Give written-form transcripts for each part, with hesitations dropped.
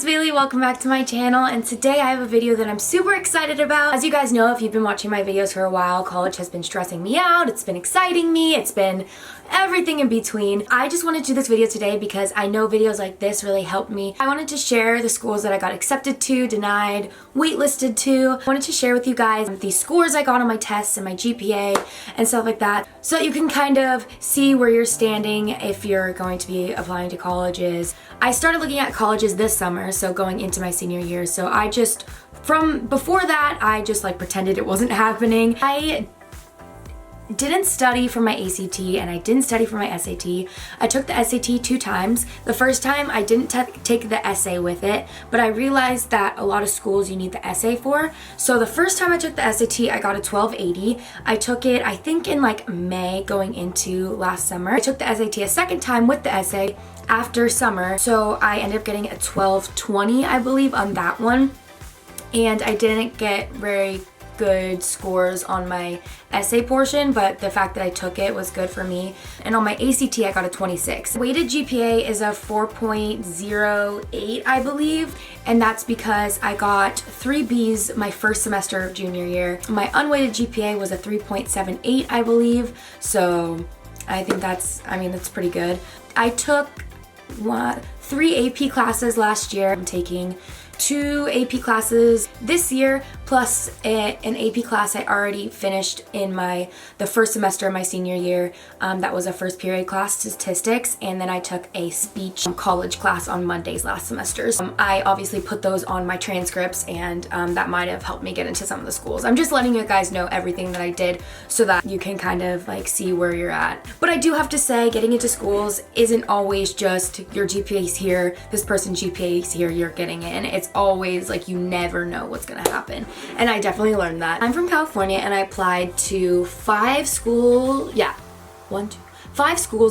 it's Bailey. Welcome back to my channel, and today I have a video that I'm super excited about. As you guys know, if you've been watching my videos for a while, college has been stressing me out, it's been exciting me, it's been everything in between. I just wanted to do this video today because I know videos like this really helped me. I wanted to share the schools that I got accepted to, denied, waitlisted to. I wanted to share with you guys the scores I got on my tests and my GPA and stuff like that, so that you can kind of see where you're standing if you're going to be applying to colleges. I started looking at colleges this summer, so going into my senior year, so I just, from before that, I just like pretended it wasn't happening. I didn't study for my ACT and I didn't study for my SAT. I took the SAT 2 times. The first time I didn't take the essay with it, but I realized that a lot of schools you need the essay for. So the first time I took the SAT, I got a 1280. I took it, I think in like May going into last summer. I took the SAT a second time with the essay after summer. So I ended up getting a 1220, I believe, on that one. And I didn't get very good scores on my essay portion, but the fact that I took it was good for me. And on my ACT, I got a 26. Weighted GPA is a 4.08, I believe, and that's because I got 3 Bs my first semester of junior year. My unweighted GPA was a 3.78, I believe, so I think that's pretty good. I took 3 AP classes last year. I'm taking 2 AP classes this year, plus an AP class I already finished in the first semester of my senior year. That was a first period class, statistics, and then I took a speech college class on Mondays last semester. I obviously put those on my transcripts, and that might have helped me get into some of the schools. I'm just letting you guys know everything that I did so that you can kind of like see where you're at. But I do have to say, getting into schools isn't always just your GPA's here, this person's GPA's here, you're getting in. It's always like you never know what's gonna happen, and I definitely learned that. I'm from California and I applied to 5 schools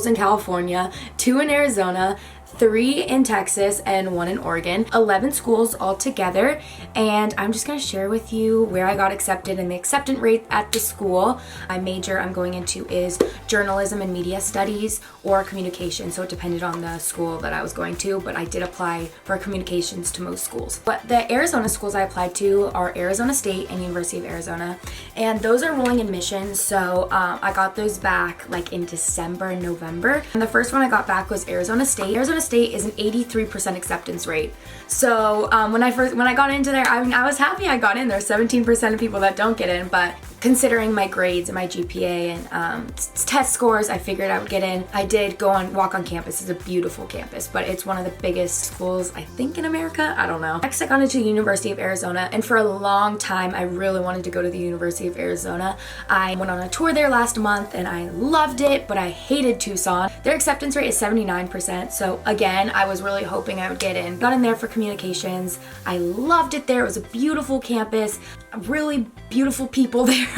in California, 2 in Arizona, 3 in Texas, and 1 in Oregon. 11 schools altogether, and I'm just gonna share with you where I got accepted and the acceptance rate at the school. My major I'm going into is journalism and media studies or communication, so it depended on the school that I was going to, but I did apply for communications to most schools. But the Arizona schools I applied to are Arizona State and University of Arizona, and those are rolling admissions, so I got those back like in December and November. And the first one I got back was Arizona State. Arizona State is an 83% acceptance rate. So when I got into there, I was happy I got in. There's 17% of people that don't get in, but considering my grades and my GPA and test scores, I figured I would get in. I did walk on campus. It's a beautiful campus, but it's one of the biggest schools, I think, in America. I don't know. Next, I got into the University of Arizona, and for a long time, I really wanted to go to the University of Arizona. I went on a tour there last month, and I loved it, but I hated Tucson. Their acceptance rate is 79%, so again, I was really hoping I would get in. Got in there for communications. I loved it there. It was a beautiful campus, really beautiful people there.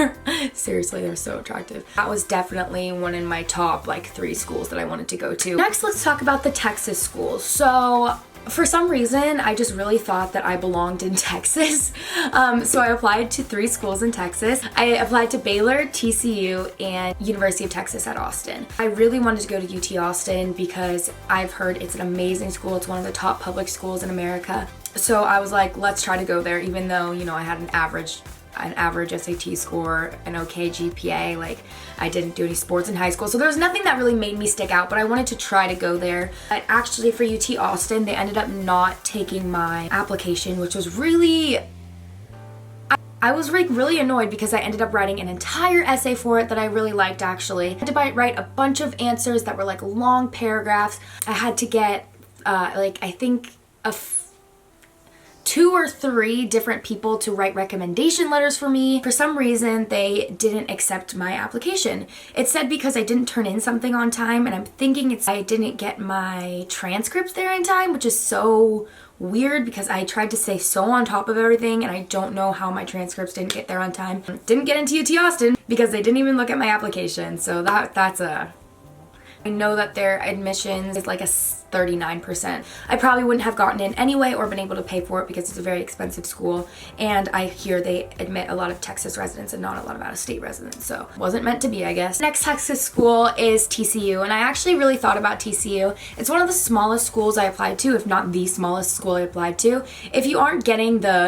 Seriously, they're so attractive. That was definitely one in my top like 3 schools that I wanted to go to. Next, let's talk about the Texas schools. So for some reason, I just really thought that I belonged in Texas. So I applied to 3 schools in Texas. I applied to Baylor, TCU, and University of Texas at Austin. I really wanted to go to UT Austin because I've heard it's an amazing school. It's one of the top public schools in America. So I was like, let's try to go there, even though, you know, I had an average SAT score, an okay GPA, like I didn't do any sports in high school, so there was nothing that really made me stick out, but I wanted to try to go there. But actually for UT Austin, they ended up not taking my application, which was really, I was like really annoyed because I ended up writing an entire essay for it that I really liked actually. I had to write a bunch of answers that were like long paragraphs. I had to get like I think 2 or 3 different people to write recommendation letters for me. For some reason, they didn't accept my application. It said because I didn't turn in something on time, and I'm thinking I didn't get my transcripts there in time, which is so weird because I tried to stay so on top of everything, and I don't know how my transcripts didn't get there on time. Didn't get into UT Austin because they didn't even look at my application, so that's I know that their admissions is like 39%. I probably wouldn't have gotten in anyway or been able to pay for it because it's a very expensive school, and I hear they admit a lot of Texas residents and not a lot of out-of-state residents, so wasn't meant to be, I guess. Next Texas school is TCU, and I actually really thought about TCU. It's one of the smallest schools I applied to, if not the smallest school I applied to. If you aren't getting the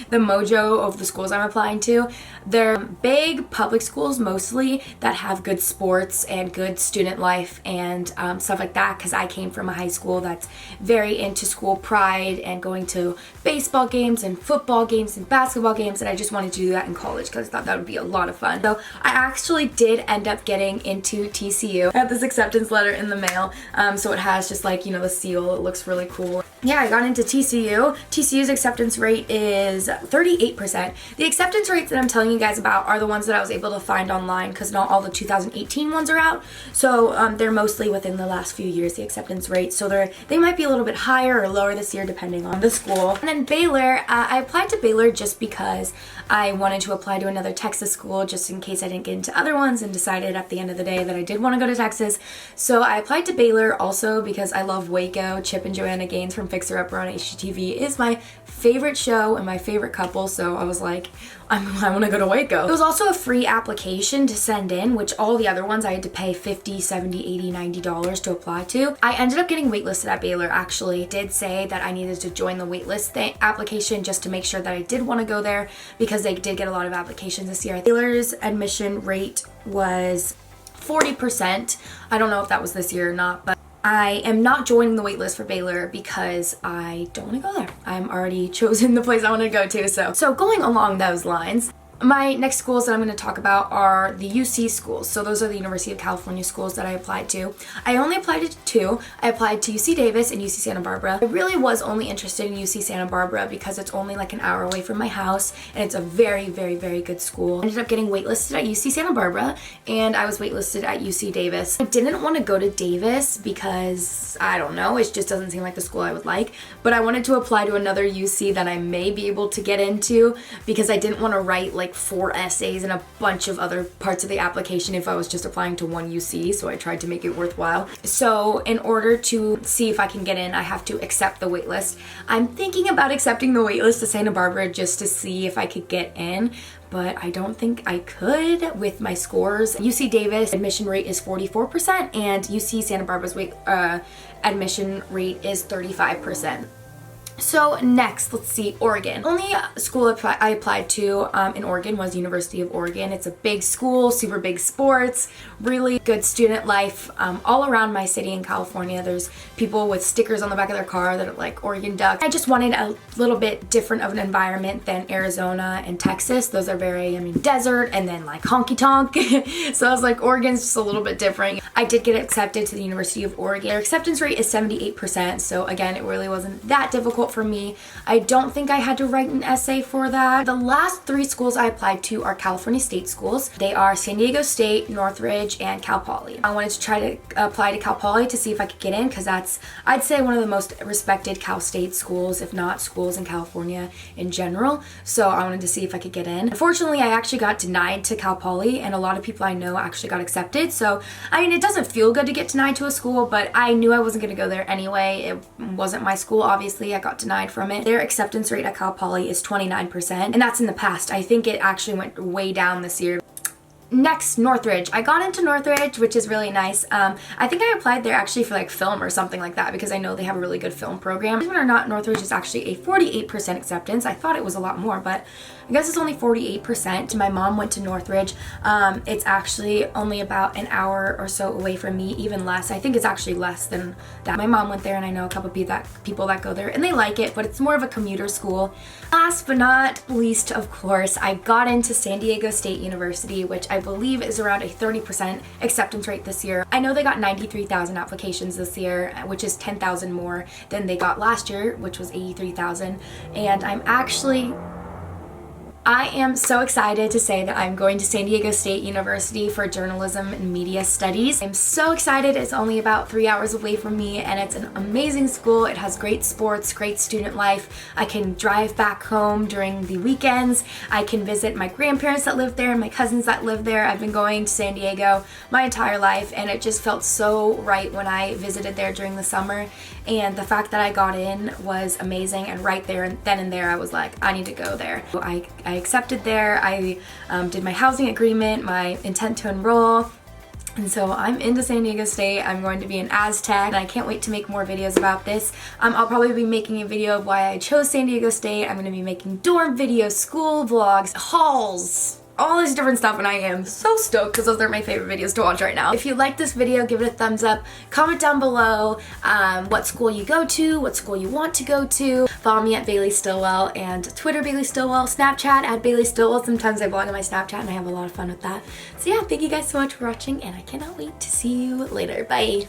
the mojo of the schools I'm applying to, they're big public schools mostly that have good sports and good student life and stuff like that, because I came from a high school that's very into school pride and going to baseball games and football games and basketball games, and I just wanted to do that in college because I thought that would be a lot of fun. So I actually did end up getting into TCU. I had this acceptance letter in the mail, so it has just like, you know, the seal. It looks really cool. Yeah, I got into TCU. TCU's acceptance rate is 38%. The acceptance rates that I'm telling you guys about are the ones that I was able to find online because not all the 2018 ones are out. So they're mostly within the last few years, the acceptance rate. So they might be a little bit higher or lower this year depending on the school. And then Baylor, I applied to Baylor just because I wanted to apply to another Texas school just in case I didn't get into other ones, and decided at the end of the day that I did want to go to Texas. So I applied to Baylor also because I love Waco. Chip and Joanna Gaines from Fixer Upper on HGTV is my favorite show and my favorite couple, so I was like, I want to go to Waco. It was also a free application to send in, which all the other ones I had to pay $50, $70, $80, $90 to apply to. I ended up getting waitlisted at Baylor actually. It did say that I needed to join the waitlist application just to make sure that I did want to go there because they did get a lot of applications this year. Baylor's admission rate was 40%. I don't know if that was this year or not, but I am not joining the waitlist for Baylor because I don't want to go there. I'm already chosen the place I want to go to. So going along those lines, my next schools that I'm going to talk about are the UC schools. So those are the University of California schools that I applied to. I only applied to two. I applied to UC Davis and UC Santa Barbara. I really was only interested in UC Santa Barbara because it's only like an hour away from my house, and it's a very, very, very good school. I ended up getting waitlisted at UC Santa Barbara, and I was waitlisted at UC Davis. I didn't want to go to Davis because, I don't know, it just doesn't seem like the school I would like, but I wanted to apply to another UC that I may be able to get into because I didn't want to write like 4 essays and a bunch of other parts of the application if I was just applying to one UC, so I tried to make it worthwhile. So in order to see if I can get in, I have to accept the waitlist. I'm thinking about accepting the waitlist to Santa Barbara just to see if I could get in, but I don't think I could with my scores. UC Davis admission rate is 44% and UC Santa Barbara's admission rate is 35%. So next, let's see, Oregon. Only school I applied to in Oregon was University of Oregon. It's a big school, super big sports, really good student life all around my city in California. There's people with stickers on the back of their car that are like Oregon Ducks. I just wanted a little bit different of an environment than Arizona and Texas. Those are very, desert and then like honky tonk. So I was like, Oregon's just a little bit different. I did get accepted to the University of Oregon. Their acceptance rate is 78%. So again, it really wasn't that difficult for me. I don't think I had to write an essay for that. The last 3 schools I applied to are California State schools. They are San Diego State, Northridge, and Cal Poly. I wanted to try to apply to Cal Poly to see if I could get in because that's, I'd say, one of the most respected Cal State schools, if not schools in California in general. So I wanted to see if I could get in. Unfortunately, I actually got denied to Cal Poly, and a lot of people I know actually got accepted. So, it doesn't feel good to get denied to a school, but I knew I wasn't going to go there anyway. It wasn't my school, obviously. I got denied from it. Their acceptance rate at Cal Poly is 29%, and that's in the past. I think it actually went way down this year. Next, Northridge. I got into Northridge, which is really nice. I think I applied there actually for like film or something like that because I know they have a really good film program. Believe it or not, Northridge is actually a 48% acceptance. I thought it was a lot more, but I guess it's only 48%. My mom went to Northridge. It's actually only about an hour or so away from me, even less. I think it's actually less than that. My mom went there, and I know a couple people that go there, and they like it, but it's more of a commuter school. Last but not least, of course, I got into San Diego State University, which I believe is around a 30% acceptance rate this year. I know they got 93,000 applications this year, which is 10,000 more than they got last year, which was 83,000, and I'm actually I am so excited to say that I'm going to San Diego State University for journalism and media studies. I'm so excited. It's only about 3 hours away from me, and it's an amazing school. It has great sports, great student life. I can drive back home during the weekends. I can visit my grandparents that live there and my cousins that live there. I've been going to San Diego my entire life, and it just felt so right when I visited there during the summer. And the fact that I got in was amazing, and right there and then and there I was like, I need to go there. So I accepted there. I did my housing agreement, my intent to enroll, and so I'm into San Diego State. I'm going to be an Aztec, and I can't wait to make more videos about this. I'll probably be making a video of why I chose San Diego State. I'm going to be making dorm videos, school vlogs, hauls, all this different stuff, and I am so stoked because those are my favorite videos to watch right now. If you like this video, give it a thumbs up. Comment down below what school you go to, what school you want to go to. Follow me at Bailey Stillwell, and Twitter Bailey Stillwell, Snapchat at Bailey Stillwell. Sometimes I vlog on my Snapchat and I have a lot of fun with that. So yeah, thank you guys so much for watching, and I cannot wait to see you later. Bye!